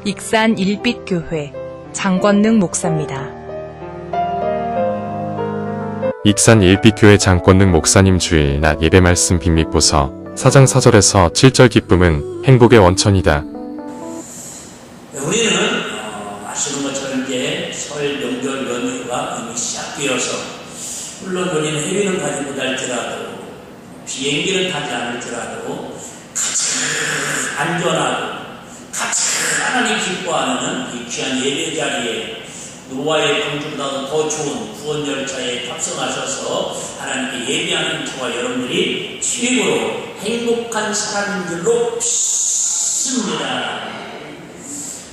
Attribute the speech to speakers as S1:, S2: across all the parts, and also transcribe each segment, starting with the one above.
S1: 익산 일빛교회 장권능 목사입니다.
S2: 익산 일빛교회 장권능 목사님 주일 낮 예배 말씀 빅립보서 4장 4절에서 7절 기쁨은 행복의 원천이다.
S3: 우리는 아시는 것처럼 이제 설 명절 연휴가 이미 시작되어서 물론 우리는 해외는 가지 못할지라도 비행기를 타지 않을지라도 가장 안전하고 가장 하나님 기뻐하는 이 귀한 예배 자리에 노아의 방주보다도 더 좋은 구원 열차에 탑승하셔서 하나님께 예배하는 저와 여러분들이 최고로 행복한 사람인 줄로 믿습니다.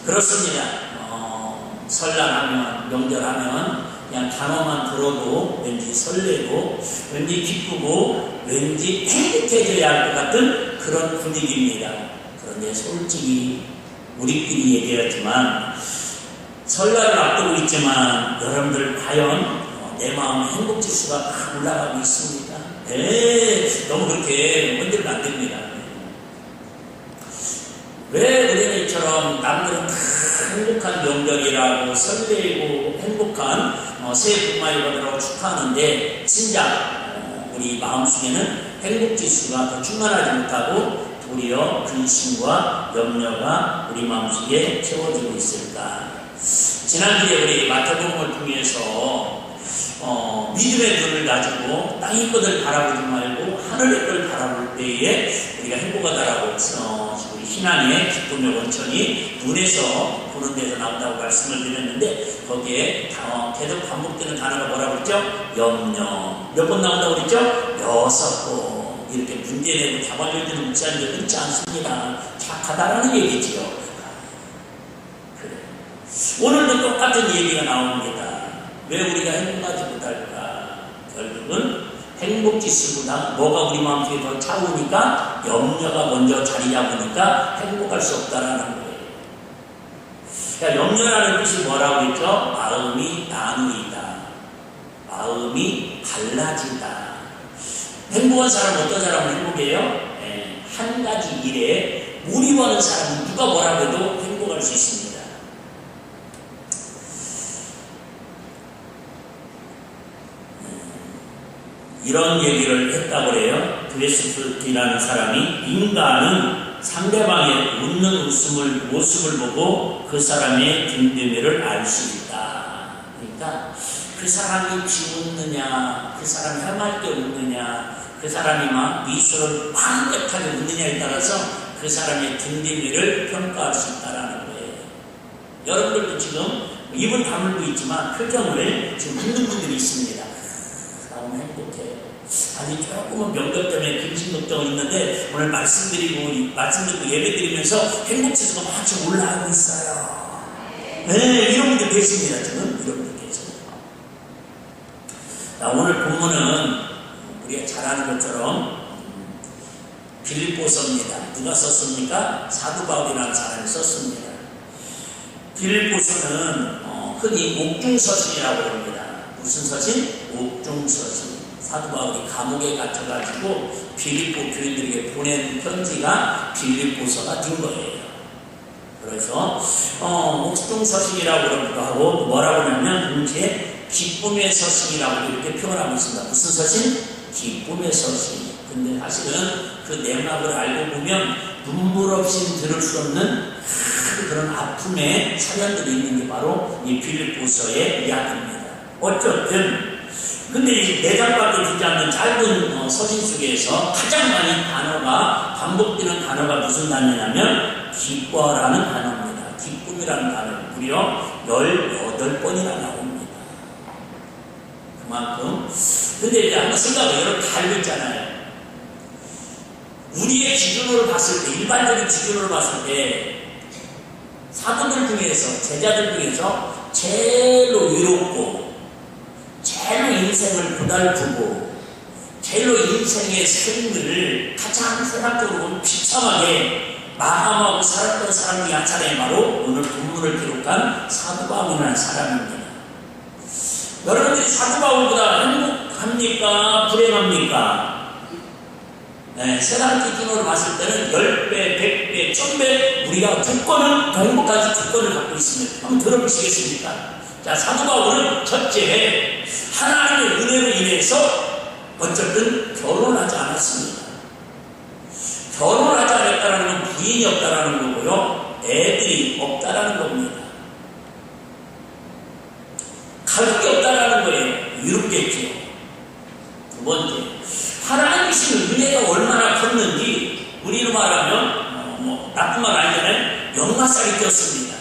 S3: 그렇습니다. 설날하면 명절하면 그냥 단어만 들어도 왠지 설레고 왠지 기쁘고 왠지 행복해져야 할 것 같은 그런 분위기입니다. 그런데 솔직히 우리끼리 얘기했지만 설날을 앞두고 있지만 여러분들 과연 내 마음의 행복지수가 막 올라가고 있습니다. 너무 그렇게 만들면 안 됩니다. 왜 우리는 이처럼 남들은 다 행복한 명절이라고 설레고 행복한 새해 복 많이 받으라고 축하하는데 진작 우리 마음속에는 행복지수가 더 충만하지 못하고 도리어 근심과 염려가 우리 마음속에 채워지고 있을까. 지난주에 우리 마태복음을 통해서 믿음의 눈을 가지고 땅의 것을 바라보지 말고 하늘의 걸 바라볼 때에 우리가 행복하다라고 우리 신앙의 기쁨의 원천이 눈에서 보는 데서 나온다고 말씀을 드렸는데 거기에 계속 반복되는 단어가 뭐라고 그랬죠? 염려. 몇 번 나온다고 그랬죠? 6번. 이렇게 문제내고 답안을 주는 목사님들 있지 않습니다. 착하다라는 얘기지요. 그래. 오늘도 똑같은 얘기가 나옵니다. 왜 우리가 행복하지 못할까? 결국은 행복지수보다 뭐가 우리 마음속에 더 차오니까 염려가 먼저 자리 잡으니까 행복할 수 없다라는 거예요. 그러니까 염려라는 뜻이 뭐라고 했죠? 마음이 나누이다. 마음이 갈라진다. 행복한 사람은 어떤 사람은 행복해요? 한 가지 일에 몰입하는 사람은 누가 뭐라고 해도 행복할 수 있습니다. 이런 얘기를 했다고 해요. 드레스프트라는 사람이 인간은 상대방의 웃는 모습을 보고 그 사람의 dim됨이를 알 수 있다. 그러니까 그 사람이 비웃느냐, 그 사람이 해맑게 웃느냐, 그 사람이 막 미소를 완벽하게 웃느냐에 따라서 그 사람의 dim됨이를 평가할 수 있다는 거예요. 여러분들도 지금 입은 다물고 있지만 표정을 지금 웃는 분들이 있습니다. 너무 행복해. 아니 조금은 명절 때문에 근심 걱정은 있는데 오늘 말씀드리고 예배드리면서 행복지수가 막 올라가고 있어요. 이런 분들 계십니다. 지금 이런 분들 계십니다. 자, 오늘 본문은 우리가 잘 아는 것처럼 빌립보서입니다. 누가 썼습니까? 사도 바울이라는 사람이 썼습니다. 빌립보서는 흔히 옥중서신이라고 합니다. 무슨 서신? 옥중서신. 사도 바울이 감옥에 갇혀가지고 빌립보 교인들에게 보낸 편지가 빌립보서가 된 거예요. 그래서 옥중서신이라고 그러기도 하고 뭐라고 하냐면 동시에 기쁨의 서신이라고 이렇게 표현하고 있습니다. 무슨 서신? 기쁨의 서신. 근데 사실은 그 내막을 알고 보면 눈물 없이 들을 수 없는 그런 아픔의 사연들이 있는 게 바로 이 빌립보서의 이야기입니다. 어쨌든 근데 이 4장밖에 되지 않는 짧은 서신 속에서 가장 많이 반복되는 단어가 무슨 단어냐면 기뻐라는 단어입니다. 기쁨이라는 단어 무려 18번이나 나옵니다. 그만큼 근데 이제 한번 생각해 여러분 다 알고 있잖아요. 우리의 기준으로 봤을 때 일반적인 기준으로 봤을 때 사도들 중에서 제자들 중에서 제일로 위롭고 제일로 인생을 고달프고 제일로 인생의 삶을 가장 생각적으로 보면 비참하게 마감하고 살았던 사람 중에 한 사람이 바로 오늘 본문을 기록한 사도 바울이라는 사람입니다. 여러분들이 사도 바울보다 행복합니까? 불행합니까? 세상 기준으로 봤을 때는 10배, 100배, 1000배 우리가 조건은 더 행복하지 있습니다. 한번 들어보시겠습니까? 자, 사도 바울은 첫째, 하나님의 은혜로 인해서 어쨌든 결혼하지 않았습니다. 결혼하지 않았다는 건 부인이 없다라는 거고요. 애들이 없다라는 겁니다. 가족이 없다라는 거예요. 이롭겠죠. 두 번째, 하나님 주신 은혜가 얼마나 컸는지 우리로 말하면 나쁜 말 아니잖아요. 역마살이 꼈습니다.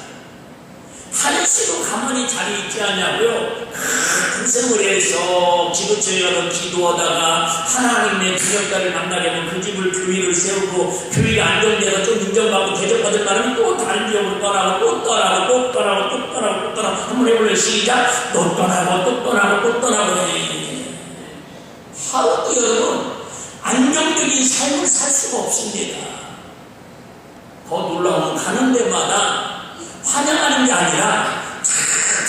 S3: 한시도 가만히 자리에 있지 않냐고요. 큰 세월에서 지구촌에 기도하다가 하나님의 기념가를 만나게 하면 그 집을 교회를 세우고 교회가 안정되고 좀 인정받고 대접받을 바람에 또 다른 지역으로 떠나고 또 떠나고 또 떠나고 또 떠나고 또 떠나고 한번 해볼래요. 시작. 또 떠나고 또 떠나고 또 떠나고. 하루도 여러분 안정적인 삶을 살 수가 없습니다. 더 놀라운 건 가는 데마다 환영하는 게 아니라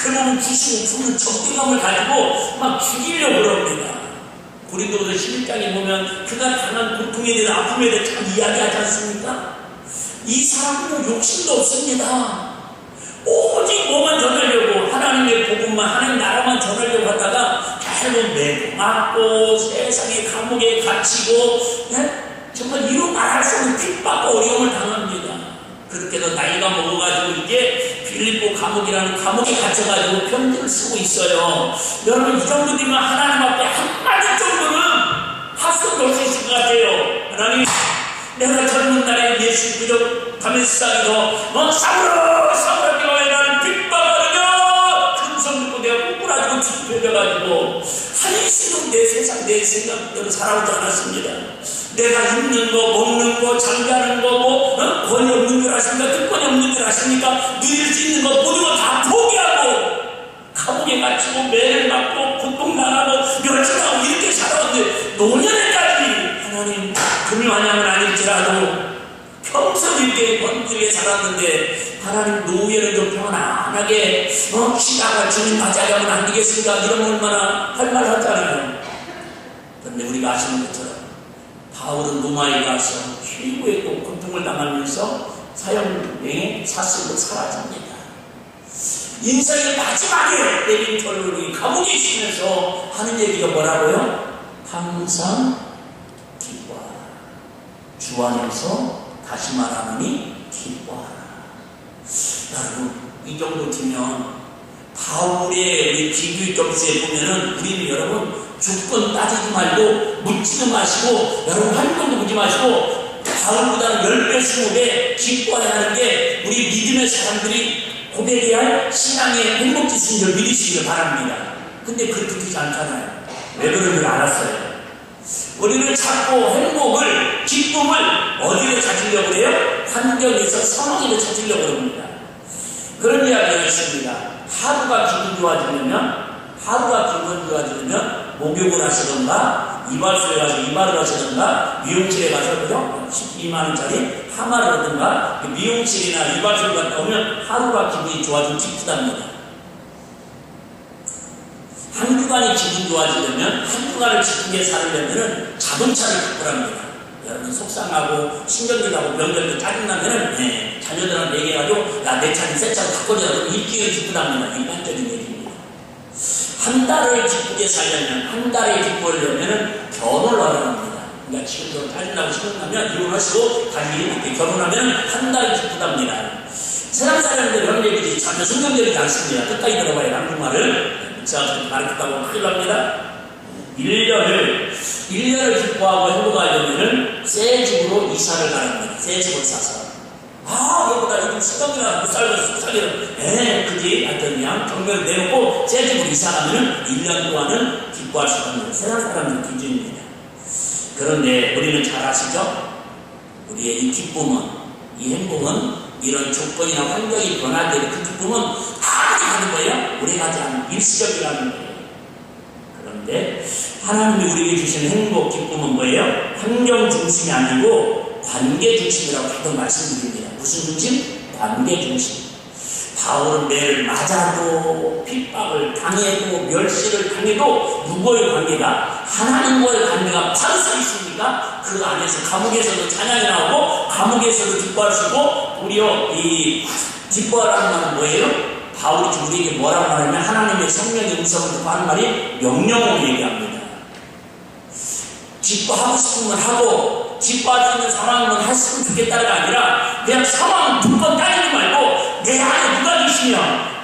S3: 대부분 부수고 푸는 적대감을 가지고 막 죽이려고 그럽니다. 고린도서 11장에 보면 그가 당한 고통에 대해 아픔에 대해 참 이야기하지 않습니까? 이 사람들은 욕심도 없습니다. 오직 뭐만 전하려고 하나님의 복음만 하나님 나라만 전하려고 하다가 결국 매맞고 세상의 감옥에 갇히고 정말 이루 말할 수 없는 핍박과 어려움을 당합니다. 그렇게 해서 나이가 먹어가지고 이제 빌립보 감옥이라는 감옥에 갇혀가지고 편지를 쓰고 있어요. 여러분 이 정도 되면 하나님 앞에 한마디 정도는 합성 넣을 수 있을 것 같아요. 하나님, 내가 젊은 날에 예수 그저 다메섹에서 사울아 내가 나를 핍박하느냐 금성 듣고 내가 꼬꾸라지고 죽여져가지고 한시도 내 세상 내 생각대로 살아오지 않았습니다. 내가 입는 거, 먹는 거, 장가는 거, 권이 없는 줄 아십니까? 특권이 없는 줄 아십니까? 누릴 수 있는 거, 모든 거 다 포기하고, 감옥에 갇히고, 매를 맞고, 고통당하고, 멸치하고, 이렇게 살아왔는데, 노년에까지 하나님, 금요한양은 아닐지라도, 평생 이렇게 번들게 살았는데, 하나님 노후에는 좀 편안하게, 시다가 주님 맞이하게 하면 안 되겠습니까? 이런 얼마나 할 말 하잖아요. 그런데 우리가 아시는 것처럼, 바울은 로마에 가서 최고의 또 고통을 당하면서 사형의 사슬로 사라집니다. 인생의 마지막에 내린 결론이 감옥에 있으면서 하는 얘기가 뭐라고요? 항상 기뻐하라. 주 안에서 다시 말하노니 기뻐하라. 여러분 이 정도 되면 바울의 비교의 점수에 보면은 우리는 여러분 조건 따지지 말고 묻지도 마시고 여러분 한번도 묻지 마시고 바울보다는 10배, 20배 기뻐해야 하는 게 우리 믿음의 사람들이 고백해야 할 신앙의 행복지수인 줄 믿으시길 바랍니다. 근데 그렇게 되지 않잖아요. 왜 그런지 알았어요. 우리를 찾고 행복을, 기쁨을 어디로 찾으려고 해요? 환경에서 상황에서 찾으려고 합니다. 그런 이야기가 있습니다. 하루가 기분 좋아지려면 목욕을 하시던가 이발소에 가서 이발을 하시던가 미용실에 가서 그죠? 12만원짜리 파마를 하던가 미용실이나 이발소를 갔다 오면 하루가 기분이 좋아지면 기쁘답니다. 한 주간이 기분 좋아지려면 한 주간을 기쁘게 살려면 자동차를 기쁘랍니다. 여러분 속상하고 신경질나고 명절도 짜증나면은 자녀들한테 얘기해가지고 야 내 차는 새 차로 바꿔줘라 그러면 일주일 기쁘답니다. 일반적인 얘기입니다. 한 달을 기쁘게 살려면 한 달에 기뻐하려면 결혼을 하라고 합니다. 그러니까 지금도 짜증나고 신경나면 이혼하시고 다시 이렇게 결혼하면 한 달이 기쁘답니다. 세상 사람들 이런 얘기들이 전혀 성경적이지 않습니다. 끝까지 들어봐야 한국말을 제가 가르쳤다고 큰일 납니다. 1년을 기뻐하고 행복하려면 새 집으로 이사를 가랍니다. 새 집을 사서 여기다 요즘 수경이나 못 살고 살기는 그지 하여튼 그냥 경매를 내놓고 새 집으로 이사 가면 1년 동안은 기뻐할 수가 없는 세상 사람들 기준입니다. 그런데 우리는 잘 아시죠? 우리의 이 기쁨은 이 행복은 이런 조건이나 환경이 변할 때 그 기쁨은 아무리 하는 거예요? 오래가지 않은 일시적이라는 거예요. 그런데 하나님이 우리에게 주시는 행복, 기쁨은 뭐예요? 환경 중심이 아니고 관계 중심이라고 계속 말씀드립니다. 무슨 중심? 관계 중심. 바울은 매를 맞아도 핍박을 당해도 멸시를 당해도 누구의 관계가? 하나님과의 관계가 바로 서 있으니까 그 안에서 감옥에서도 찬양이 나오고 감옥에서도 기뻐할 수 있고 도리어 이 기뻐하라는 말은 뭐예요? 바울이 지금 우리에게 뭐라고 말하냐면 하나님의 성령의 음성을 듣고 하는 말이 명령으로 얘기합니다. 기뻐하고 싶으면 하고 기뻐할 수 있는 상황이면 했으면 좋겠다가 아니라 그냥 상황 두번 따지지 말고 내 안에 누가 계시며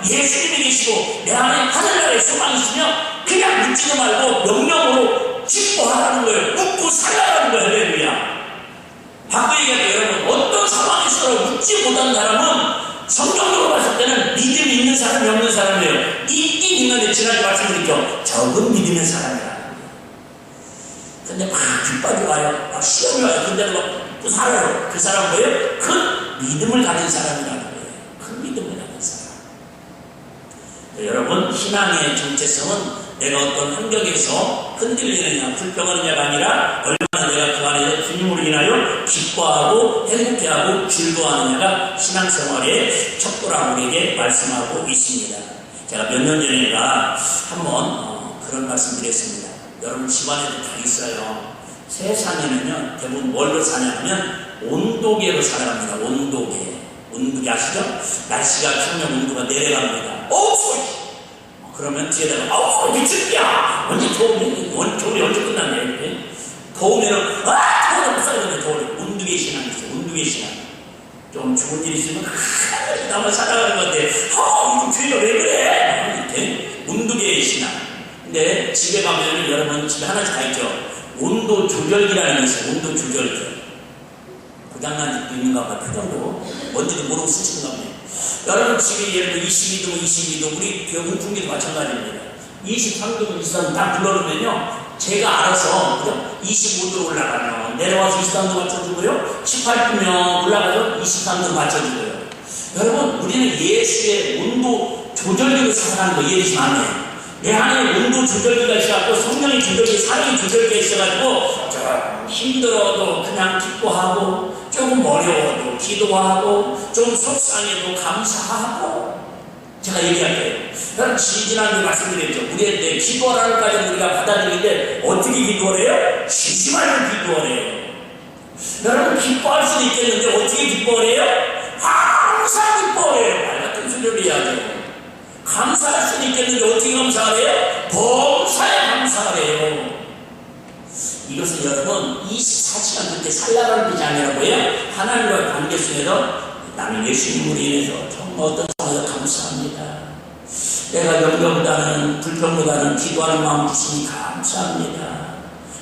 S3: 예수님이 계시고 내 안에 하늘나라의 소망이 있으며 그냥 묻지도 말고 명령으로 기뻐하라는 거예요. 묻고 살라라는 거예요. 할렐루야. 바꿔 얘기할게요. 여러분, 어떤 상황에서 묻지 못하는 사람은 성경적으로 봤을 때는 믿음이 있는 사람이 없는 사람이에요. 있긴 있는데 지난주 말씀드렸죠. 적은 믿음의 사람이라. 근데 막 빗발이 와요. 막 시험이 와요. 근데도 막 살아요. 그 사람 뭐예요? 큰 믿음을 가진 사람이라는 거예요. 큰 믿음을 가진 사람. 여러분, 신앙의 정체성은 내가 어떤 환경에서 흔들리느냐, 불평하느냐가 아니라 얼마나 내가 그 안에서 주님으로 인하여 기뻐하고 행복해하고 즐거워하느냐가 신앙생활의 척도라고 우리에게 말씀하고 있습니다. 제가 몇 년 전에가 한번 그런 말씀 드렸습니다. 여러분 집안에도 다 있어요. 세상에는요 대부분 뭘로 사냐면 온도계로 살아갑니다. 온도계 아시죠? 날씨가 평년 온도가 내려갑니다. 그러면 뒤에다가 미쳤냐 언제 겨울이 언제 끝났네. 더우면은 더워서 못 살겠네. 더워요. 온도계 신앙이 있어요. 온도계 신앙. 좀 좋은 일 있으면 나만 살아가는 건데 이거 죄가 왜 그래? 이렇게 온도계 신앙. 근데 집에 가면 여러분 집에 하나씩 다 있죠. 온도 조절기라는 게 있어요. 온도 조절기. 고장난 집도 있는가 봐요. 그 정도. 뭔지도 모르고 쓰시는가 봐요. 여러분 집에 예를 들어 22도 우리 교훈풍기도 마찬가지입니다. 23도 23도 딱 불러놓으면요 제가 알아서 25도로 올라가면 내려와서 23도 맞춰주고요 18도면 올라가서 23도 맞춰주고요. 여러분 우리는 예수의 온도 조절기로 살아가는 거 이해되시면 안 돼요. 내 안에 온도 조절기가 있어갖고 성령의 조절기, 사랑의 조절기가 있어가지고 좀 힘들어도 그냥 기뻐하고 조금 어려워도 기도하고 좀 속상해도 감사하고. 제가 얘기할게요. 여러분 지난주에 말씀드렸죠. 우리의 기도하라는 까지 우리가 받아들이는데 어떻게 기도하래요? 쉬지 말고 기도하래요. 여러분 기뻐할 수도 있겠는데 어떻게 기뻐하래요? 항상 기뻐해요. 말 같은 소리를 해야죠. 감사할 수도 있겠는데 어떻게 감사하래요? 범사에 감사하래요. 이것은 여러분 24시간 그렇게 살라라는 뜻이 아니라고요. 하나님과의 관계 속에서 나는 예수님으로 인해서 정말 어떤 상황에서 감사합니다. 내가 염려보다는 불평보다는 기도하는 마음 주시니 감사합니다.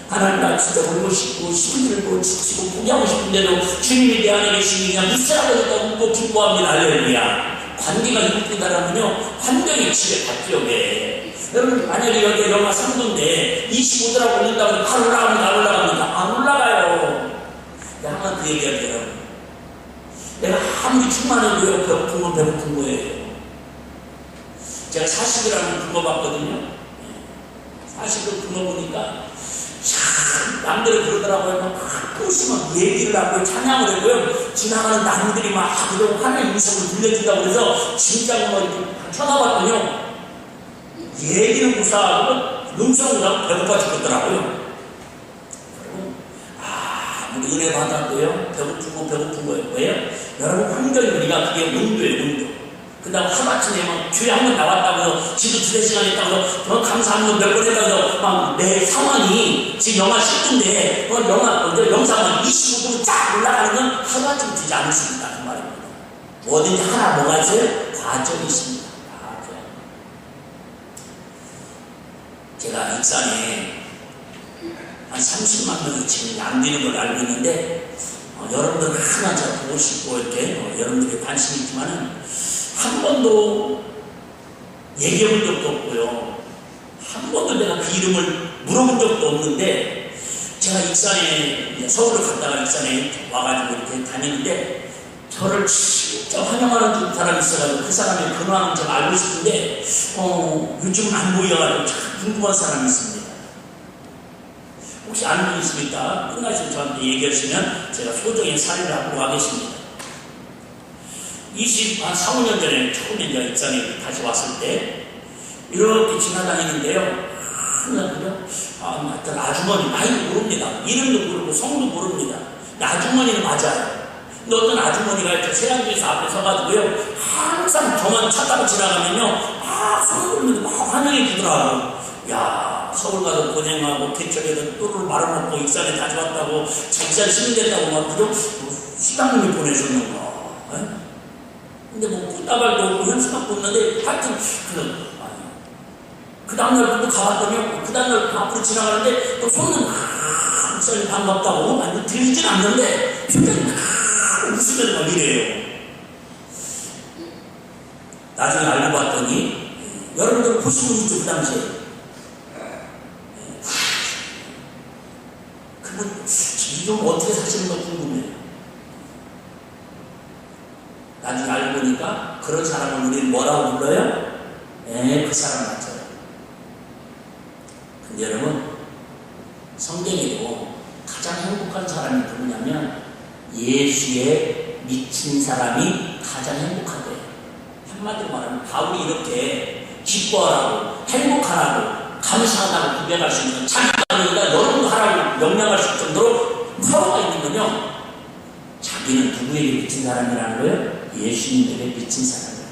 S3: 하나님 진짜 울고 싶고 힘들고 지치고 포기하고 싶은데도 주님이 내 안에 계시니 그냥 무시하고 웃고 기뻐합니다. 할렐루야. 관계가 이끌다라면요 환경이 집에 바뀌어게. 여러분 만약에 여기 영하 3도인데 25도라고 올린다고 해서 바로 올라갑니다. 안 올라가요. 내가 항상 그 얘기할게요. 내가 아무리 충만해도요 배고픈 건 배고픈 거예요. 제가 40이라는 근거 봤거든요. 40을 근거 보니까 참 남들이 그러더라고요. 가끔씩 막 얘기를 하고 찬양을 하고요. 지나가는 남들이 막 그러고 하나의 음성을 들려준다고 그래서 진짜 뭐 이렇게 쳐다봤더니요. 얘기는 무사하고 음성을 하고 배고파 죽겠더라고요. 우리 은혜 받았고요. 배고픈 거예요. 왜요? 여러분 환경이 우리가 그게 온도예요. 온도. 그 다음 하마침에 막 교회 한 번 나왔다고 해서 지도 2-3시간 했다고 해서 감사한 거 몇 번 했다고 해서 막 내 상황이 지금 영하 10도인데 영상은 25도로 쫙 올라가는 건 하루아침에 되지 않습니다. 그 말입니다. 뭐든지 하나 뭐가 있어요? 과정이 있습니다. 과정. 제가 익산에 한 30만 명이 지금 안 되는 걸 알고 있는데 여러분들 하나 잘 보고 싶고 이렇게 여러분들이 관심이 있지만은 한 번도 얘기해 본 적도 없고요. 한 번도 내가 그 이름을 물어본 적도 없는데 제가 익산에 서울을 갔다가 익산에 와가지고 이렇게 다니는데 저를 진짜 환영하는 사람이 있어가지고 그 사람의 근황을 좀 알고 싶은데 요즘은 안 보여가지고 참 궁금한 사람이 있습니다. 혹시 아는 분 있습니까? 끝나시면 저한테 얘기하시면 제가 소정의 사례를 하고 하겠습니다. 4, 5년 전에 처음에 이제 익산에 다시 왔을 때 이렇게 지나다니는데요. 하여튼 아주머니 나이도 모릅니다. 이름도 모르고 성도 모릅니다. 아주머니는 맞아요. 근데 어떤 아주머니가 저 세안교에서 앞에 서가지고요, 항상 저만 차 타고 지나가면요, 손을 들면서 막 환영해 주더라고요. 야, 서울 가서 고생하고 개척에서 똘을 말아먹고 익산에 다녀왔다고 자기산 시민됐다고 막 그죠? 시장님이 보내줬는가. 근데 뭐 꽃다발도 없고 현수막도 없는데 하여튼 그 다음날 또 가봤더니 그 다음날 앞으로 지나가는데 또 손은 목사님 반갑다고 완전 들리진 않는데 표정이 웃으면서 막 이래요. 나중에 알고 봤더니 여러분들 보시고 있죠, 그 당시에. 그분 지금 어떻게 사시는가 궁금해요. 나중에 알고 보니까 그런 사람을 우리는 뭐라고 불러요? 그 사람 맞아요. 근데 여러분, 성경에도 가장 행복한 사람이 누구냐면 예수에 미친 사람이 가장 행복하대요. 한마디로 말하면 바울이 이렇게 기뻐하라고 행복하라고 감사하다고 구별할 수 있는 자기가 아니라 여러분도 하라고 명령할 수 있을 정도로 파워가 있는 건요, 자기는 누구에게 미친 사람이라는 거예요? 예수님에게 미친 사람이에요.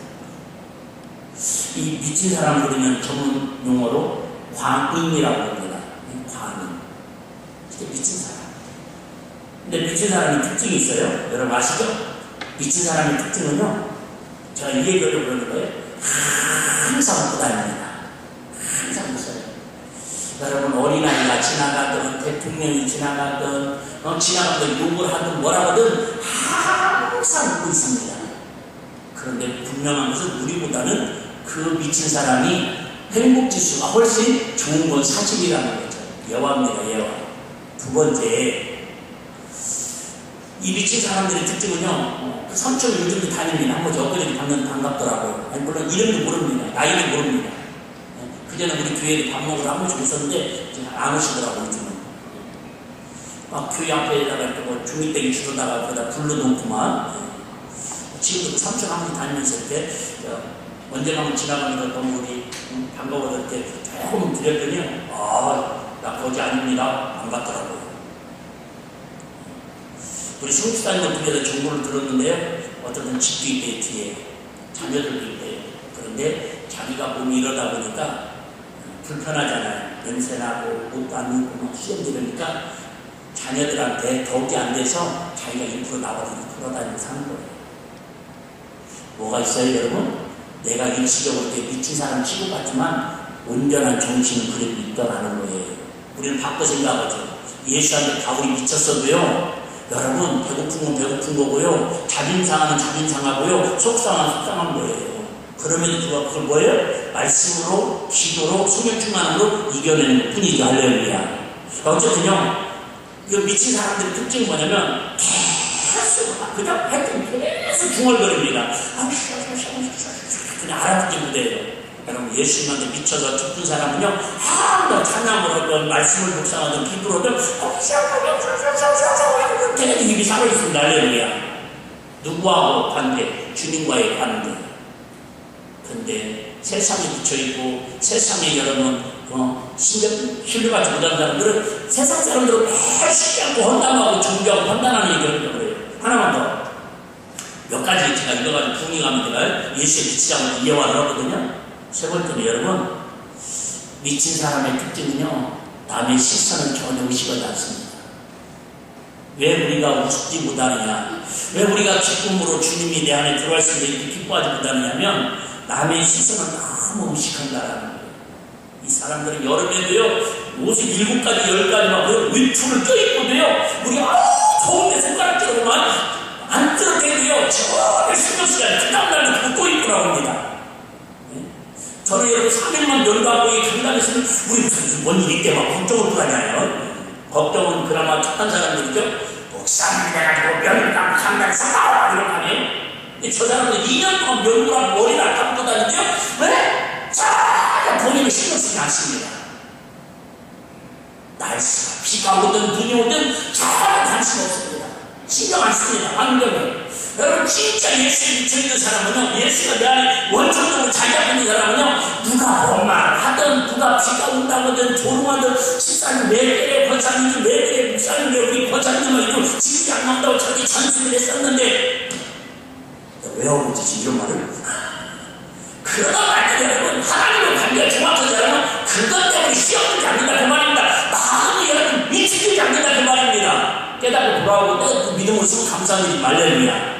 S3: 이 미친 사람을 우리는 전문 용어로 광인이라고 합니다. 광인. 이게 미친 사람. 근데 미친 사람이 특징이 있어요. 여러분 아시죠? 미친 사람의 특징은요, 제가 이 얘기를 그러는 거예요. 항상 웃고 다닙니다. 항상 웃어요. 여러분 어린아이가 지나가든 대통령이 지나가든 지나가든 욕을 하든 뭐라거든 항상 웃고 있습니다. 그런데 분명한 것은 우리보다는 그 미친 사람이 행복지수가 훨씬 좋은 건 사실이라는 거죠. 예화입니다. 예화. 두 번째, 이 미친 사람들의 특징은요, 그 삼촌 요즘도 다닙니다. 한 번씩 엊그저께 반갑더라고요. 아니, 물론 이름도 모릅니다. 나이도 모릅니다. 그전에 우리 교회에 밥 먹으러 한 번씩 있었는데 안 오시더라고요. 요즘은 막 교회 앞에다가 이렇게 뭐 중이땡이 주러다가 거기다 불러놓고만, 지금도 삼촌 한 번 다니면서 이렇게 언제만 지나가면서 너무 우리 반가워서 이렇게 조금 드렸더니 나 거지 아닙니다. 반갑더라고요. 우리 성주사님들 분에서 정보를 들었는데요, 어떤 집도 있대요. 뒤에 자녀들도 있대요. 그런데 자기가 몸이 이러다 보니까 불편하잖아요. 냄새나고 옷도 안 입고 막 수염 들으니까 자녀들한테 더욱이 안 돼서 자기가 일부러 나가서 돌아다니고 사는 거예요. 뭐가 있어요, 여러분? 내가 일시적으로 이렇게 미친 사람 취급받지만 온전한 정신은 그래도 있더라는 거예요. 우리는 바꿔 생각하죠. 예수한테 바울이 미쳤어도요, 여러분 배고픈 건 배고픈 거고요, 자진상하는 자진상하고요, 속상한 속상한 거예요. 그러면 그걸 뭐예요? 말씀으로, 기도로, 성령 충만함으로 이겨내는 뿐이죠. 할렐루야. 어쨌든요, 이 미친 사람들의 특징이 뭐냐면 계속 그냥 하여튼 계속 중얼거립니다. 그냥 알아듣기 못해요. 여러분, 예수님한테 미쳐서 죽은 사람은요, 너 찬양을 하든 말씀을 묵상하든 기도를 하든 계속 입이 살아있습니다. 할렐루야. 누구하고 관계? 주님과의 관계. 근데 세상에 묻혀있고 세상에 여러분 신뢰받지 못하는 사람들은 세상 사람들은 매일 쉽지 않고 헌담하고 존경하고 판단하는 얘기를 그래요. 하나만 더. 몇 가지 제가 읽어가지고 궁금하면 제가 예수의 미치자고 이해화를 하거든요. 세 번째는 여러분, 미친 사람의 특징은요, 남의 시선을 전혀 의식하지 않습니다. 왜 우리가 웃지 못하느냐, 왜 우리가 기쁨으로 주님이 내 안에 들어갈 수 있는데 기뻐하지 못하느냐면 남의 시선을 너무 의식한다라는 거예요. 이 사람들은 여름에도요, 옷을 7가지 10가지 막 위풀을 껴입고도요, 우리가 더운데 손가락질로만 안 뜨겁게도요, 전혀 신경 쓰지 않아요. 그 다음날은 그거 또 입고 나옵니다. 저는 여러분 3일만 연가하고 이 강단에서는 우리 무슨 뭔 일이 있대 막 걱정을 하잖아요. 걱정은 그나마 착한 사람들이죠. 목사님 돼가지고 면감 강단 사과 이런 거 아니에요. 근데 저 사람들 2년 동안 면구랑 머리를 안 감고 다니죠. 왜? 전혀 본인을 신경 쓰지 않습니다. 날씨가 비가 오든 눈이 오든 전혀 관심 없습니다. 신경 안 씁니다. 환경에. 여러분 진짜 예수에 미쳐있는 사람은요, 예수가 내 안에 원천적으로 자리 잡고 있는 사람은요, 누가 뭐말 하든 누가 비가 온다고 하든 조롱하든 집사님 매일에 권사님들 매일에 목사님 우리 권사님만 이거 집이 안 나온다고 자기 잔소리를 했었는데 왜 하고 있지 이런 말을? 그러다 말고 여러분 하나님의 관계가 정확하지 않으면 그것 때문에 시험을 잡는다 그 말입니다. 마음이 여러분 미치지 않는다 그 말입니다. 깨닫고 돌아오고 또 믿음으로 쓰고 감사한 일이 말렙니다.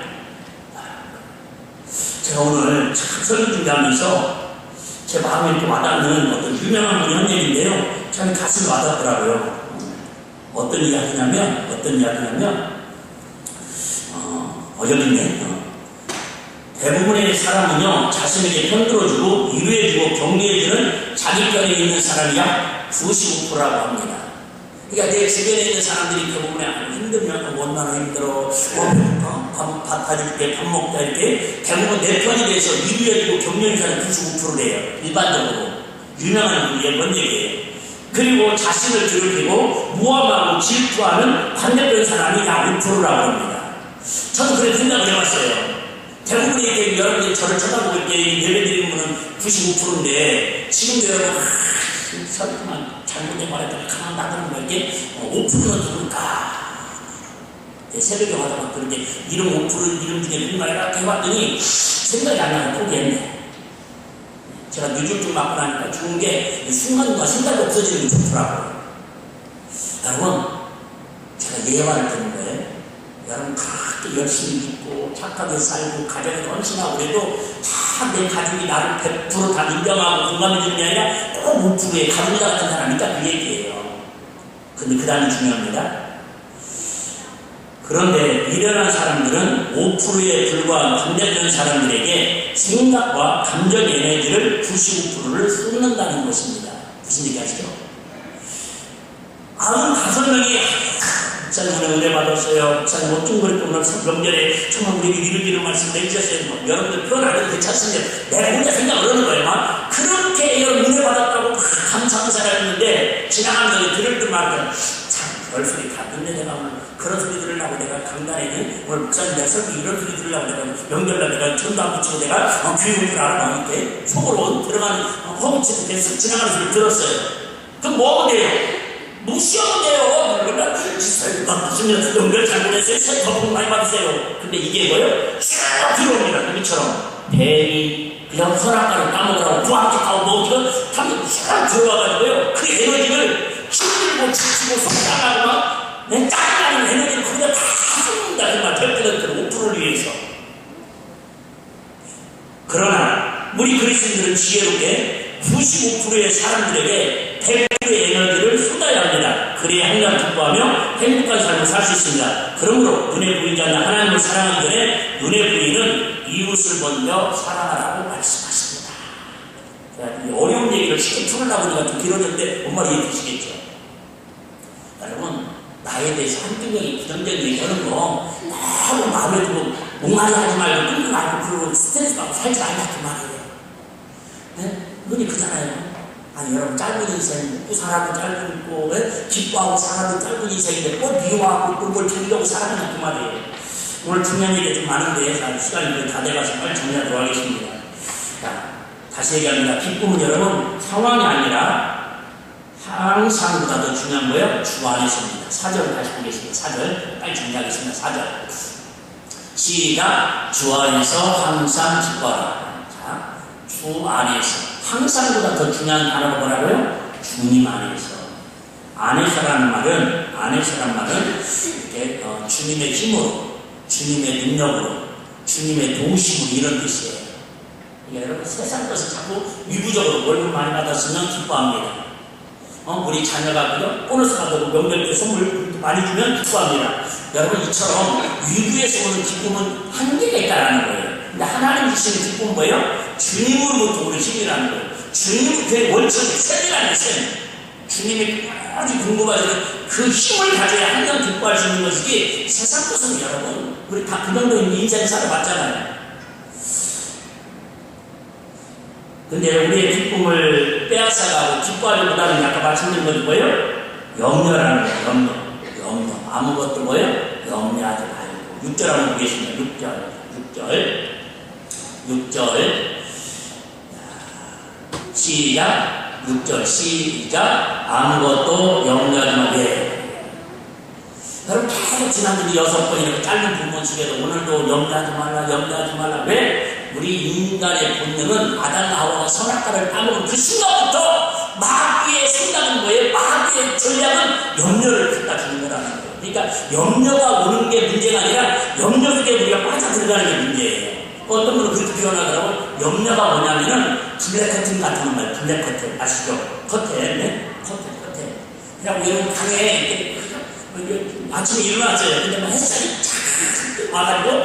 S3: 제가 오늘 참 설교 준비하면서 제 마음에 이렇게 와닿는 어떤 유명한 분이 한 얘기인데요. 참 가슴이 와닿더라고요. 어떤 이야기냐면 여기 있네. 대부분의 사람은요, 자신에게 편들어주고 위로해주고 격려해주는 자기 편에 있는 사람이 약 95%라고 합니다. 그러니까 내 주변에 있는 사람들이 대부분에 힘들면 원나는 힘들어, 밥 타줄게, 밥 먹자 이렇게 대부분 내 편이 돼서 위로해주고 격려해주는 95%래요. 일반적으로 유명한 예본 얘기예요. 그리고 자신을 드러내고 모함하고 질투하는 반대편 사람이 약 5%라고 합니다. 저도 그렇게 생각을 해봤어요. 대부분의 이렇게 여러분들이 저를 쳐다보고 이렇게 예배드리는 분은 95%인데 지금도 여러분 설교만 잘못된 말했다가 가만 놔두는 게 5%는 누굴까? 새벽에 와서 그렇게 이름 5% 이름 중에 누군가 이렇게 해봤더니 생각이 안 나서 포기했네. 제가 뇌졸중 맞고 나니까 좋은 게 순간과 생각이 없어지는 게 좋더라고요. 여러분 제가 예화를 드는 거예요. 여러분 그렇게 열심히 믿고 착하게 살고 가정에 헌신하고 그래도 다 내 가족이 나를 100% 다 인정하고 공감해 주는 게 아니라 꼭 5%의 가족이다 같은 사람이 있다 그 얘기예요. 근데 그 다음이 중요합니다. 그런데 미련한 사람들은 5%에 불과한 반대편 사람들에게 생각과 감정 에너지를 95%를 쏟는다는 것입니다. 무슨 얘기 아시죠? 95명이 목사님 오늘 은혜 받았어요. 목사님 어떤 걸 오늘 명절에 정말 우리에게 위로기를 말씀을 해주셨어요. 뭐, 여러분들 표현 안 해도 괜찮습니다. 내가 혼자 생각을 하는 거예요. 막 그렇게 여러분 은혜 받았다고 감사한 사람이었는데 지나가면서 들을 때마다 참 별소리 다 듣네. 내가 오늘 그런 소리 들으려고 내가 강단에는 오늘 목사님 내가 설교 이런 소리 들으려고 내가 명절날 내가 전도 안 붙이고 내가 교육을 알아봐 이렇게 속으로 들어가는 허구치고 계속 지나가는 소리 들었어요. 그럼 뭐 하면 돼요? 무시하면 돼요. 그러니까 무슨 연결 잘못했어요. 새 거품 많이 받으세요. 근데 이게 뭐예요? 쭉 들어옵니다. 여기처럼 뱀이 그냥 선악과를 까먹으라고 부합격하고 뭐 이건 탐이 쭉 들어와가지고요. 그 에너지를 힘들고 지치고 속 나가고 막 짜증나는 에너지를 그냥 다 쏟는다. 정말 100% 5%를 위해서. 그러나 우리 그리스도인들은 지혜롭게 95%의 사람들에게 100%의 에너지를 쏟아야 합니다. 그래야 항상 기뻐하며 행복한 삶을 살 수 있습니다. 그러므로 눈에 보이지 않는 하나님을 사랑하기 전에 눈에 보이는 이웃을 먼저 사랑하라고 말씀하십니다. 어려운 얘기를 쉽게 풀으려고 하니까 좀 길어졌는데 뭔 말이 이해되시겠죠? 여러분 나에 대해서 한두 명이 부정적인 얘기하는 거 너무 마음에 들고 목말이 하지 말고 끙끙 앓고 그러고 스트레스 받고 살지 말라 그 말이에요. 네? 눈이 크잖아요. 아니 여러분 짧은 인생 먹고 살아도 짧은 있고 기뻐하고 살아도 짧은 인생인데 꼭 미워하고 또 뭘 즐기려고 살아가는 그 말이에요. 오늘 중요한 얘기가 좀 많은데 시간이 다 돼가서 빨리 정리하도록 하겠습니다. 자, 다시 얘기합니다. 기쁨은 여러분 상황이 아니라 항상보다 더 중요한 거예요. 주 안에서입니다. 4절 다시 보겠습니다. 4절 빨리 정리하겠습니다. 4절 시작. 주 안에서 항상 기뻐하라. 자, 주 안에서 항상보다 더 중요한 단어가 뭐라고요? 주님 안에서. 안에서라는 말은 이렇게 주님의 힘으로, 주님의 능력으로, 주님의 도우심으로 이런 뜻이에요. 그러니까 여러분 세상 것을 자꾸 위부적으로 월급 많이 받았으면 기뻐합니다. 우리 자녀가 보너스 받고 명절 때 선물 많이 주면 기뻐합니다. 여러분 이처럼 위부에서 오는 기쁨은 한계가 있다는 거예요. 근데 하나님 주시는 기쁨은 뭐예요? 주님으로부터 오는 힘이라는 거예요. 주님의 원천이 셈이라는 셈. 주님이 아주 궁금하지만 그 힘을 가져야 항상 기뻐할 수 있는 것이지 세상 것은 여러분 우리 다 그 정도 인생 살아봤잖아요. 근데 우리의 기쁨을 빼앗아가고 기뻐하려보다는 아까 말씀드린 것이 뭐예요? 염려라는 거예요. 염려. 아무것도 뭐예요? 염려하지 말고 6절 한번 보겠습니다. 6절 시작. 6절 시작. 아무것도 염려하지 말게. 여러분 계속 지난주 6번 이렇게 짧은 부분 속에도 오늘도 염려하지 말라. 왜? 우리 인간의 본능은 아담 하와가 선악과를 따먹은 그 순간부터 마귀의 생각은 뭐예요? 마귀의 전략은 염려를 갖다 주는 거라는 거예요. 그러니까 염려가 오는 게 문제가 아니라 염려 속에 우리가 빠져들어가는 게 문제예요. 어떤 분은 그렇게 표현하더라고. 염려가 뭐냐면은 블랙 커튼 같은 말, 블랙 커튼 아시죠? 커튼, 네? 커튼. 그냥 여러분 강에 아침에 일어났어요. 근데 막 햇살이 쫙 와가지고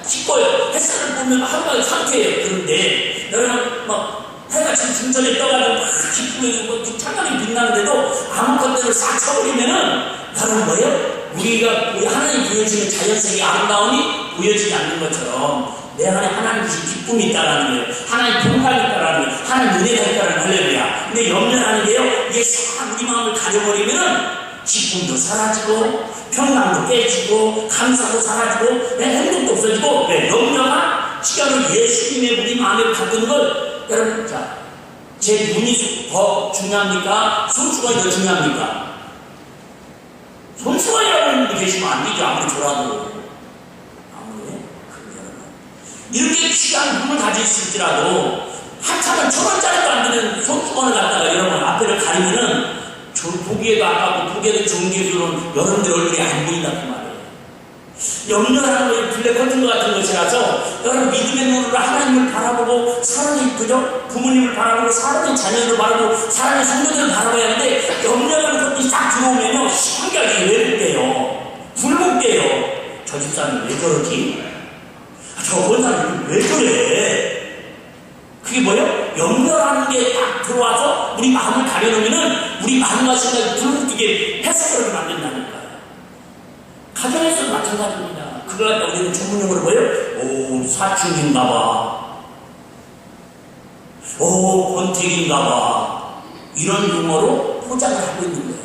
S3: 춥고요. 햇살을 보면 하루가 상태예요. 그런데 여러분 막 해가 지금 중천에 떠가지고 막 기쁨이 뭐 창간이 빛나는데도 아무 것들을 싹 쳐버리면은 여러분 뭐예요? 우리가 하나님 보여주는 자연색이 아름다움이 보여지지 않는 것처럼 내 안에 하나님 주신 기쁨이 있다라는 거예요. 하나님 평강이 있다라는 거예요. 하나님 은혜가 있다라는 할렐루야. 근데 염려하는 게요. 이게 싹 우리 마음을 가져버리면은 기쁨도 사라지고 평강도 깨지고 감사도 사라지고 내 행복도 없어지고 왜? 염려가 시간을 예수님의 우리 마음에 바꾸는 걸 여러분 자, 제 눈이 더 중요합니까? 손수건이 더 중요합니까? 손수건이라는 분이 계시면 안 되죠. 아무리 좋아도 이렇게 귀한 눈을 가지고 있을지라도 한참은 1,000원짜리도 안 되는 손수건을 갖다가 여러분 앞에를 가리면은 보기에도 아깝고 보기에도 좋은 기술은 여러분들 얼굴이 안 보인다 그 말이에요. 염려하는 거에 블랙 커튼 것 같은 것이라서 여러분 믿음의 눈으로 하나님을 바라보고 사랑의 그죠? 부모님을 바라보고 사랑의 자녀를 바라보고 사랑의 성도들을 바라봐야 하는데 염려하는 것들이 딱 들어오면요 신경이 왜곡돼요. 굴복돼요. 저 집사님 왜 저러지? 저 권사님 왜 저래? 그게 뭐예요? 염려라는 게 딱 들어와서 우리 마음을 가려놓으면은 우리 마음과 생각이 불붙게 해석을 만든다는 거예요. 가정에서도 마찬가지입니다. 그걸 갖다 우리는 전문용어로 뭐예요? 사춘기인가봐. 권태기인가봐. 이런 용어로 포장을 하고 있는 거예요.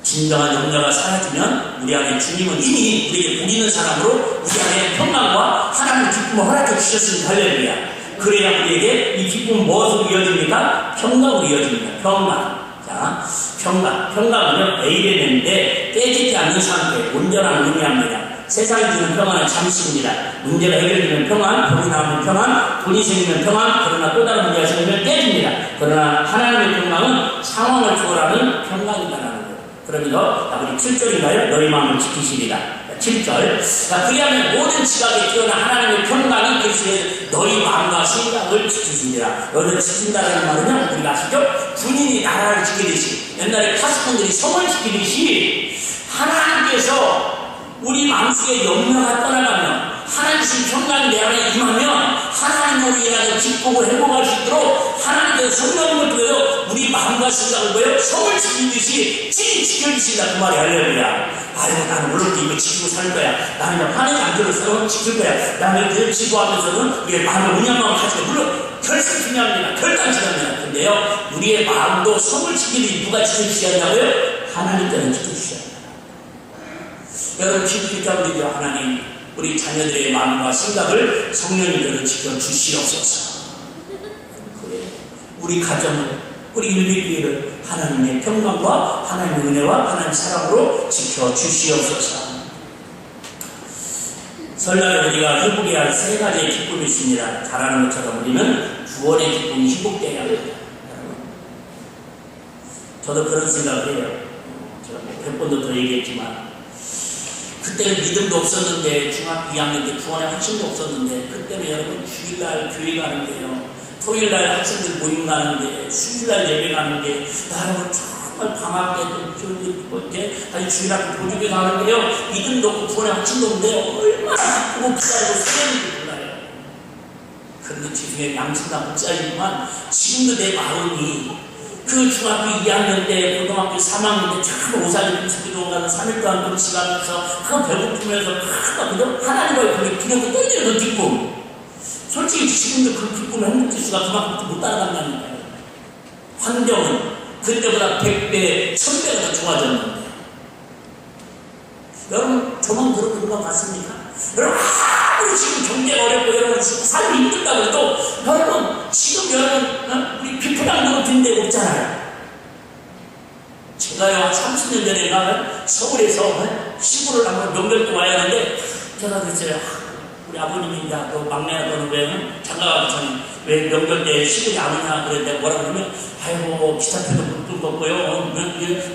S3: 진정한 염려가 사라지면 우리 안에 주님은 이미 우리에게 복 있는 사람으로 우리 안에 평강과 하나님의 기쁨을 허락해 주셨으니 할렐루야. 그래야 우리에게 이 기쁨은 무엇으로 이어집니까? 평강으로 이어집니다. 평강. 자, 평강은요 내일에는데 깨지지 않는 상태, 온전함을 의미합니다. 세상이 주는 평안은 잠시입니다. 문제가 해결되면 평안, 돈이 나오면 평안, 돈이 생기면 평안, 그러나 또 다른 문제가 생기면 깨집니다. 그러나 하나님의 평강은 상황을 초월하는 평강이다라는 거예요. 그러면서 우리 7절인가요? 너희 마음을 지키시리라. 7절. 그리하면 모든 지각에 뛰어난 하나님의 평강이 계시되 너희 마음과 생각을 지키시리라. 너희를 지킨다는 말은요, 우리가 아시죠? 군인이 나라를 지키듯이, 옛날에 파수꾼들이 성을 지키듯이 하나님께서 우리 마음속에 염려가 떠나가면 하나님 주신 평강이 내 안에 임하면 하나님으로 인하여 기쁘고 행복할 수 있도록 하나님께서 성령님을 통해서 우리 마음과 생각을 보여 성을 지키듯이 찐히 지켜주신다 그 말이 할렐루야. 아유 나는 오늘도 이거 지키고 살 거야. 나는 화내지 않도록 지킬 거야. 나는 늘 지구하면서는 우리의 마음을 운영하고 가지고 물론 결승 중요합니다. 결단 중요합니다. 근데요 우리의 마음도 성을 지키듯이 누가 지켜주셔야 한다고요? 하나님께서 지켜주셔야 합니다. 여러분 기도자분들이요 하나님 우리 자녀들의 마음과 생각을 성령님께서 지켜주시옵소서. 그래. 우리 가정을 우리 일비교회를 하나님의 평강과 하나님의 은혜와 하나님의 사랑으로 지켜주시옵소서. 설날에 우리가 회복해야 할 세 가지의 기쁨이 있습니다. 잘 아는 것처럼 우리는 구원의 기쁨이 회복되어야 합니다. 저도 그런 생각을 해요. 제가 100번도 더 얘기했지만 그때는 믿음도 없었는데 중학교 2학년 때 구원의 확신도 없었는데 그때는 여러분 주일날 교회 가는데요 토요일날 학생들 모임 가는데 수요일날 예배 가는데 여러분 정말 방학 때 아니 주일학교 보조교 가는데요 믿음도 없고 구원의 확신도 없는데 얼마나 기쁘고 기다리고 설레는지 몰라요. 그런데 죄송해요 양심나 목사이지만 지금도 내 마음이 그 중학교 2학년 때, 고등학교 3학년 때 참 오사리 금식기도 가서 3일 동안 금식하면서 그거 배고프면서 그죠? 하나님과의 그게 두렵고 떨리는 그 기쁨. 솔직히 지금도 그 기쁨 행복지수가 그만큼 못 따라간다니까요. 환경은 그때보다 100배, 1000배가 더 좋아졌는데 여러분 저만 그런 것 같습니까? 여러분 아무리 지금 경제가 어렵고 여러분 지금 삶이 힘들다고 해도 여러분 지금 여러분 우리 비프당도 빈데 없잖아요. 제가요 한 30년 전에 서울에서 시골을 한번 명절 때 와야 하는데 제가 그랬어요. 우리 아버님이 야 너 막내야 너는 왜 장가가기 전에 왜 명절 때 시골이 안 오냐 그랬는데 뭐라 그러면 아이고 기차 표도 못 끊었고요.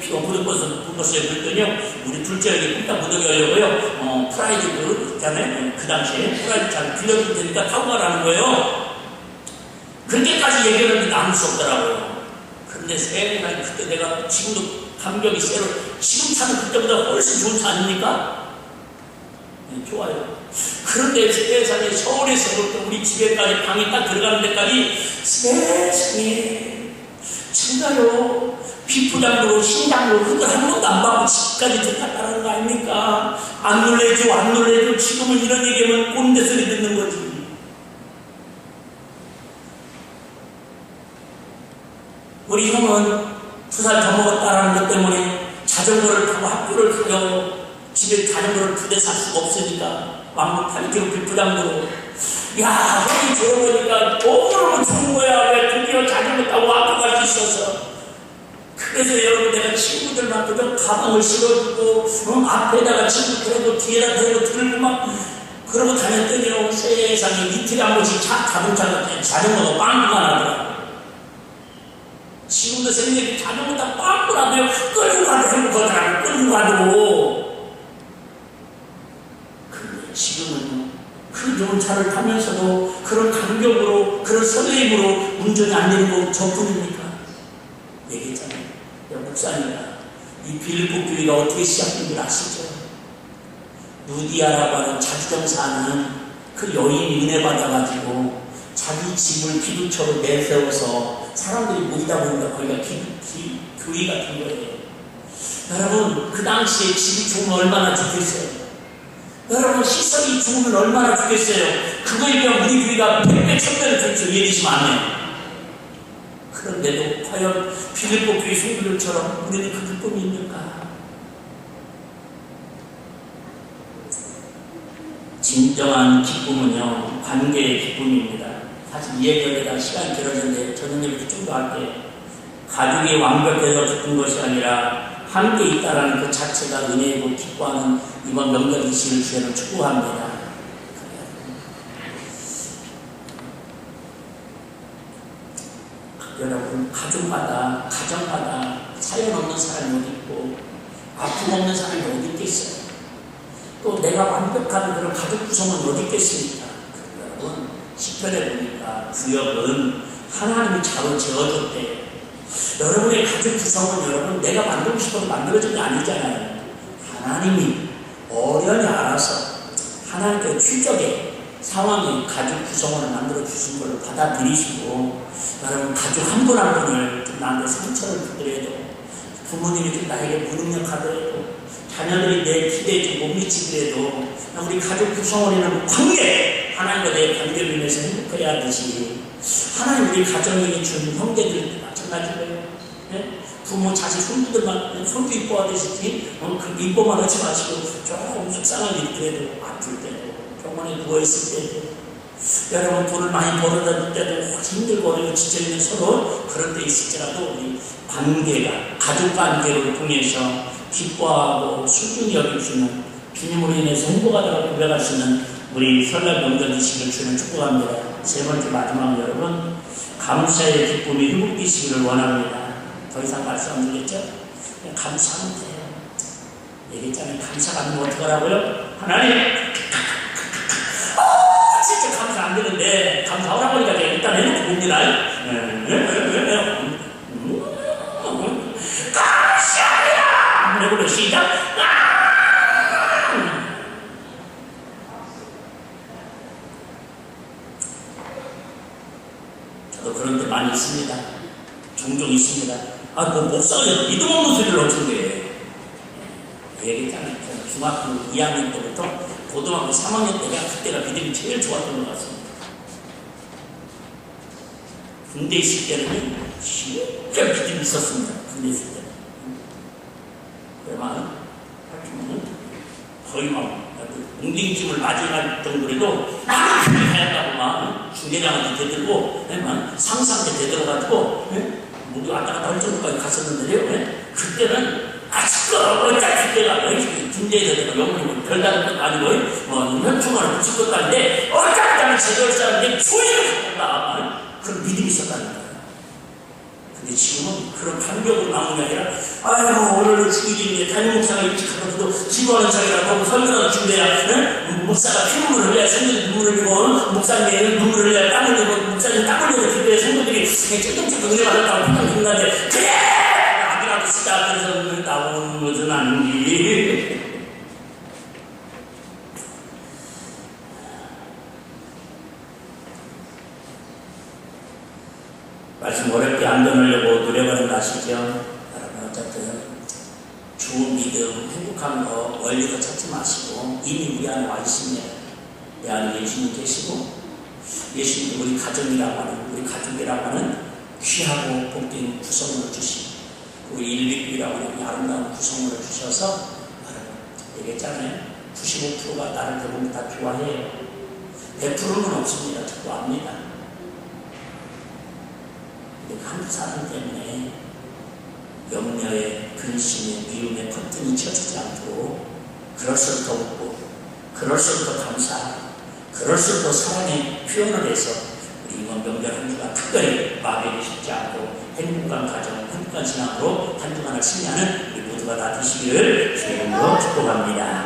S3: 비가 무릎 뻗었어요. 그랬더니요 우리 둘째 여기 꿀딱 묻어게 하려고요. 프라이드 그 있잖아요. 그 당시에 프라이드 잘 빌려줄 테니까 타고 가라는 거예요. 그렇게까지 얘기했는데 아무 수 없더라고요. 근데 세상에 그때 내가 지금도 감격이 세로 지금 차는 그때보다 훨씬 좋은 차 아닙니까? 네, 좋아요. 그런데 세상에 서울에서부터 우리 집에까지 방에 딱 들어가는 데까지 세상에 제가요 비포장도로 신장으로 흙을 한 번도 안 받고 집까지 들어갔다는 거 아닙니까? 안 놀래죠. 지금은 이런 얘기하면 꼰대 소리 듣는 거지. 우리 형은 2살 더 먹었다라는 것 때문에 자전거를 타고 학교를 가려고 집에 자전거를 2대 살 수가 없으니까 왕복하니 괴롭힐 부담으로 야 형이 들어보니까 너무너무 좋은 거야. 왜 드디어 자전거 타고 학교 갈 수 있어서. 그래서 여러분 내가 친구들만 가방을 실어주고 앞에다가 친구 데리고 뒤에다 데리고 들고 막 그러고 다녔더니요 세상에 이틀에 한 번씩 자동차가 자전거가 빵꾸가 나더라고요. 지금도 생각이 자전거 다 빵꾸 나고요. 끌고 가도 행복하더라고요. 끌고 가도. 근데 지금은 그 좋은 차를 타면서도 그런 감격으로 그런 설렘으로 운전이 안 되는 거 저뿐입니까? 얘기했잖아요. 야 목사님이라 이 빌립보 교회가 어떻게 시작된 줄 아시죠? 누디아라고 하는 자주점 사는 그 여인이 은혜 받아가지고 자기 집을 기도처로 내세워서 사람들이 모이다 보니까 거기가 교회가 된 거예요. 여러분 그 당시에 집이 좋으면 얼마나 좋겠어요. 여러분 시설이 좋으면 얼마나 좋겠어요. 그거에 비하면 우리 교회가 100배 1000배를 좋죠. 이해되시면 안 해요. 그런데도 과연 빌립보 교회 성도들처럼 우리는 그 기쁨이 있는가? 진정한 기쁨은요 관계의 기쁨입니다. 사실 이 얘기하다가 시간이 길어졌는데 저는 이렇게 좀 더 할게요. 가족이 완벽해서 기쁜 것이 아니라 함께 있다라는 그 자체가 은혜이고 기뻐하는 이번 명절 이시를 주에는 축복합니다. 여러분 가족마다 가정마다 사연 없는 사람이 어디 있고 아픔 없는 사람이 어디 있겠어요. 또 내가 완벽한 그런 가족 구성은 어디 있겠습니까? 여러분 시편에 보니까 구역은 하나님이 자로 재어줬대요. 여러분의 가족 구성은 여러분 내가 만들고 싶어도 만들어진 게 아니잖아요. 하나님이 어련히 알아서 하나님께 추적의 상황에 가족 구성원을 만들어 주신 것을 받아들이시고 여러분 가족 한 분 한 분을 좀 나한테 상처를 주더라도 부모님이 좀 나에게 무능력하더라도 자녀들이 내 기대에 좀 못 미치더라도 우리 가족 구성원이라는 관계 하나님과 내 관계를 위해서 행복해야 하듯이 하나님 우리 가정에게 준 형제들도 마찬가지고요. 네? 부모 자식 손주들만 손주 이뻐하듯이 그 이뻐만 하지 마시고 조금 속상한 일 때도 아플 때도 병원에 누워있을 때도 여러분 돈을 많이 벌어다 줄 때도 힘들고 어려고 지쳐있는 서로 그런 때 있을지라도 우리 관계가 가족 관계를 통해서 기뻐하고 순중히 여겨주는 주님으로 인해서 행복하다고 고백할 수 있는 우리 설날 명절 이시기를 주는 축복합니다. 세 번째 마지막 여러분 감사의 기쁨이 회복되시기를 원합니다. 더 이상 말씀 안 드리겠죠? 감사하면 돼요. 얘기했잖아요. 감사가 안 되면 어떡하라고요? 하나님 진짜 감사 안 되는데 감사하라고 하니까 제가 일단 해놓고 봅니다. 감사합니다. 해보려 시작. 저도 그런 데 많이 있습니다. 종종 있습니다. 아, 뭐 목사가 믿음 없는 소리를 어쩐데 얘기했잖아요. 중학교 2학년 때부터 고등학교 3학년 때가 그때가 믿음이 제일 좋았던 것 같습니다. 군대 있을 때는 진짜 믿음이 있었습니다. 군대 있을 때는. 그만 정도라도 막 하였다고 막 중대장한테 대들고 막 상사한테 대들어가지고 우리 왔다 갔다 할 정도까지 갔었는데요. 그때는 시끄러워 그때가 군대에서 내가 영문이고 별다른 것도 아니고 현충원을 붙일 것도 아닌데 어쩌면 제대로 싸는데 조용히 했다 그런 믿음이 있었다는 거예요. 근데 지금은 그런 감격으로 나오는 게 아니라 아이고 오늘은 주일인데 담임 목사가 일찍 가서도 기도하는 자리라고 설교하는 중대야 목사가 피눈물을 흘려야 성도들이 눈물을 흘리고 목사님이 눈물을 흘려야 땀을 흘리고 목사님 땀 흘려서 기도해 성도들이 찔끔찔끔 은혜 받았다고 생각했는데 그래 아기라도 쓰자 그래서 나오는 것은 아닌지. 말씀 어렵게 안 전하려고 노력하는 거 아시죠? 여러분 어쨌든 좋은 믿음, 행복한 거 원리도 찾지 마시고 이미 우리 안에 와 있습니다. 내 안에 예수님 계시고 예수님도 우리 가정이라고 하는 우리 가족이라고 하는 귀하고 복된 구성을 주시고 우리 일비교라고 하는 아름다운 구성을 주셔서 여러분 얘기했잖아요. 95%가 나를 대부분 다 좋아해요. 100%는 없습니다. 저도 압니다. 한 사람 때문에 염려에 근심에 미움에 커튼이 쳐지지 않도록 그럴수록 더 웃고 그럴수록 더 감사하고 그럴수록 더 사랑의 표현을 해서 우리 이번 명절 한 주간 특별히 마음에 쉽지 않고 행복한 가정, 행복한 신앙으로 한 주간을 승리하는 우리 모두가 다 되시기를 주의 이름으로 축복합니다.